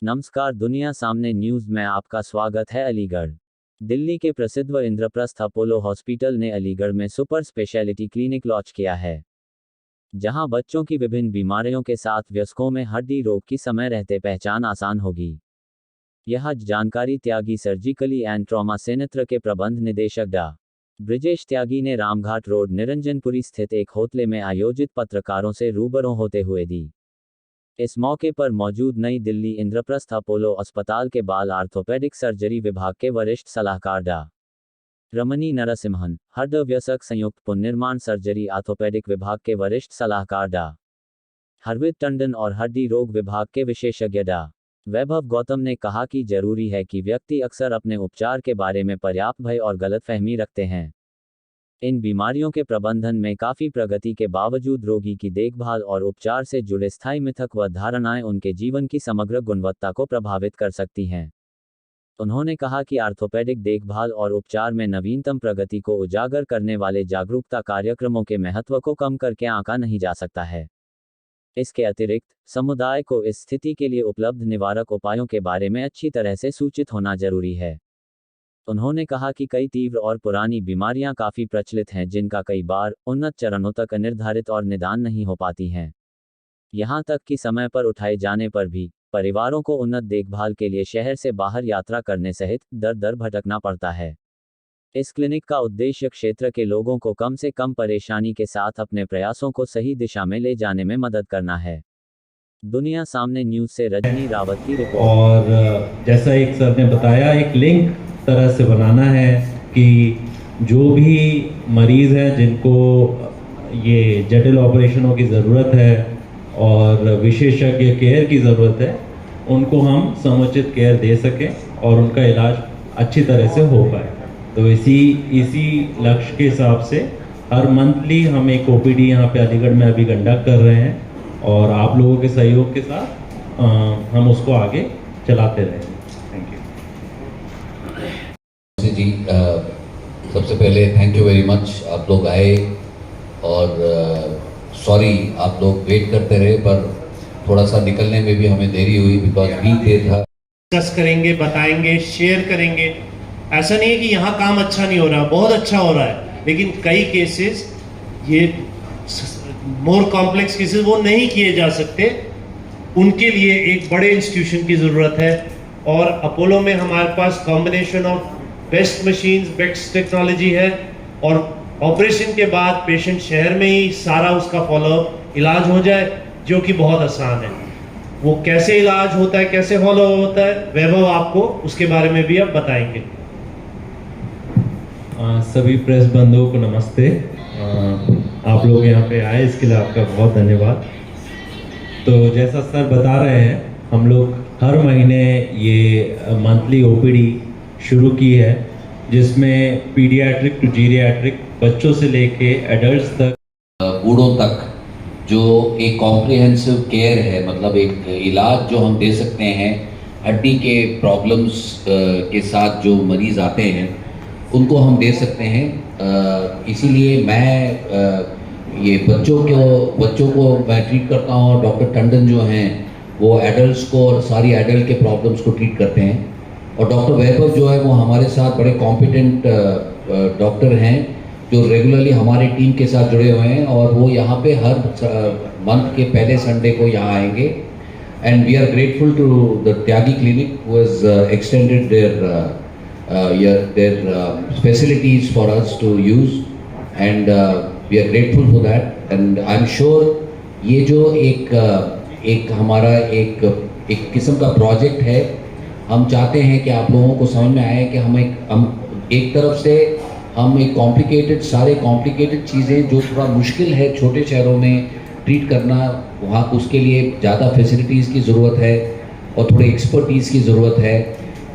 नमस्कार, दुनिया सामने न्यूज़ में आपका स्वागत है। अलीगढ़ दिल्ली के प्रसिद्ध इंद्रप्रस्थ अपोलो हॉस्पिटल ने अलीगढ़ में सुपर स्पेशलिटी क्लिनिक लॉन्च किया है, जहां बच्चों की विभिन्न बीमारियों के साथ वयस्कों में हड्डी रोग की समय रहते पहचान आसान होगी। यह जानकारी त्यागी सर्जिकली एंड ट्रॉमा संयंत्र के प्रबंध निदेशक डा. ब्रिजेश त्यागी ने रामघाट रोड निरंजनपुरी स्थित एक होटल में आयोजित पत्रकारों से रूबरू होते हुए दी। इस मौके पर मौजूद नई दिल्ली इंद्रप्रस्थ अपोलो अस्पताल के बाल आर्थोपेडिक सर्जरी विभाग के वरिष्ठ सलाहकार डा. रमनी नरसिम्हन, हड्डी व्यस्क संयुक्त पुनर्निर्माण सर्जरी आर्थोपेडिक विभाग के वरिष्ठ सलाहकार डा. हरविंद टंडन और हड्डी रोग विभाग के विशेषज्ञ डा. वैभव गौतम ने कहा कि जरूरी है कि व्यक्ति अक्सर अपने उपचार के बारे में पर्याप्त भय और गलतफहमी रखते हैं। इन बीमारियों के प्रबंधन में काफ़ी प्रगति के बावजूद रोगी की देखभाल और उपचार से जुड़े स्थायी मिथक व धारणाएं उनके जीवन की समग्र गुणवत्ता को प्रभावित कर सकती हैं। उन्होंने कहा कि आर्थोपेडिक देखभाल और उपचार में नवीनतम प्रगति को उजागर करने वाले जागरूकता कार्यक्रमों के महत्व को कम करके आंका नहीं जा सकता है। इसके अतिरिक्त समुदाय को इस स्थिति के लिए उपलब्ध निवारक उपायों के बारे में अच्छी तरह से सूचित होना जरूरी है। उन्होंने कहा कि कई तीव्र और पुरानी बीमारियां काफ़ी प्रचलित हैं, जिनका कई बार उन्नत चरणों तक निर्धारित और निदान नहीं हो पाती हैं। यहां तक कि समय पर उठाए जाने पर भी परिवारों को उन्नत देखभाल के लिए शहर से बाहर यात्रा करने सहित दर दर भटकना पड़ता है। इस क्लिनिक का उद्देश्य क्षेत्र के लोगों को कम से कम परेशानी के साथ अपने प्रयासों को सही दिशा में ले जाने में मदद करना है। दुनिया सामने न्यूज़ से रजनी रावत की रिपोर्ट। और जैसा एक सर ने बताया, एक लिंक तरह से बनाना है कि जो भी मरीज़ हैं जिनको ये जटिल ऑपरेशनों की ज़रूरत है और विशेषज्ञ केयर की ज़रूरत है, उनको हम समुचित केयर दे सकें और उनका इलाज अच्छी तरह से हो पाए। तो इसी लक्ष्य के हिसाब से हर मंथली हम एक ओपीडी यहाँ पे अलीगढ़ में अभी कंडक्ट कर रहे हैं और आप लोगों के सहयोग के साथ हम उसको आगे चलाते रहेंगे। थैंक यू जी। सबसे पहले थैंक यू वेरी मच, आप लोग आए और सॉरी आप लोग वेट करते रहे, पर थोड़ा सा निकलने में भी हमें देरी हुई बिकॉज वीक डे था। डिस्कस करेंगे, बताएंगे, शेयर करेंगे। ऐसा नहीं है कि यहाँ काम अच्छा नहीं हो रहा, बहुत अच्छा हो रहा है, लेकिन कई केसेस ये मोर कॉम्प्लेक्स केसेस वो नहीं किए जा सकते, उनके लिए एक बड़े इंस्टीट्यूशन की ज़रूरत है। और अपोलो में हमारे पास combination of best machines, best technology है और ऑपरेशन के बाद पेशेंट शहर में ही सारा उसका फॉलोअप इलाज हो जाए, जो कि बहुत आसान है। वो कैसे इलाज होता है, कैसे फॉलो होता है, वैभव आपको उसके बारे में भी अब बताएंगे। सभी प्रेस बंधुओं को नमस्ते। आप लोग यहाँ पे आए इसके लिए आपका बहुत धन्यवाद। तो जैसा सर बता रहे हैं, हम लोग हर महीने ये मंथली ओपीडी शुरू की है, जिसमें पीडियाट्रिक टू जीरियाट्रिक, बच्चों से लेके एडल्ट्स तक, बूढ़ों तक, जो एक कॉम्प्रिहेंसिव केयर है, मतलब एक इलाज जो हम दे सकते हैं हड्डी के प्रॉब्लम्स के साथ जो मरीज़ आते हैं उनको हम दे सकते हैं। इसीलिए मैं ये बच्चों को मैं ट्रीट करता हूँ और डॉक्टर टंडन जो हैं वो एडल्ट्स को और सारी एडल्ट के प्रॉब्लम्स को ट्रीट करते हैं। और डॉक्टर वैभव जो है वो हमारे साथ बड़े कॉम्पिटेंट डॉक्टर हैं जो रेगुलरली हमारी टीम के साथ जुड़े हुए हैं और वो यहाँ पे हर मंथ के पहले संडे को यहाँ आएंगे। And we are grateful to the Tyagi clinic who has extended their facilities for us to use, and we are grateful for that. And I'm sure ये जो एक हमारा एक किस्म का प्रोजेक्ट है, हम चाहते हैं कि आप लोगों को समझ में आए कि हम एक तरफ से हम एक सारे कॉम्प्लिकेटेड चीज़ें जो थोड़ा मुश्किल है छोटे शहरों में ट्रीट करना, वहाँ उसके लिए ज़्यादा फैसिलिटीज़ की ज़रूरत है और थोड़ी एक्सपर्टीज़ की ज़रूरत है।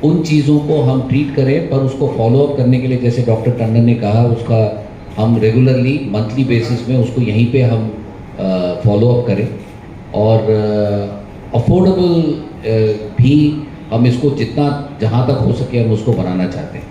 उन चीज़ों को हम ट्रीट करें, पर उसको फॉलोअप करने के लिए जैसे डॉक्टर टंडन ने कहा, उसका हम रेगुलरली मंथली बेसिस में उसको यहीं पे हम फॉलोअप करें और अफोर्डेबल भी हम इसको जहाँ तक हो सके हम उसको बनाना चाहते हैं।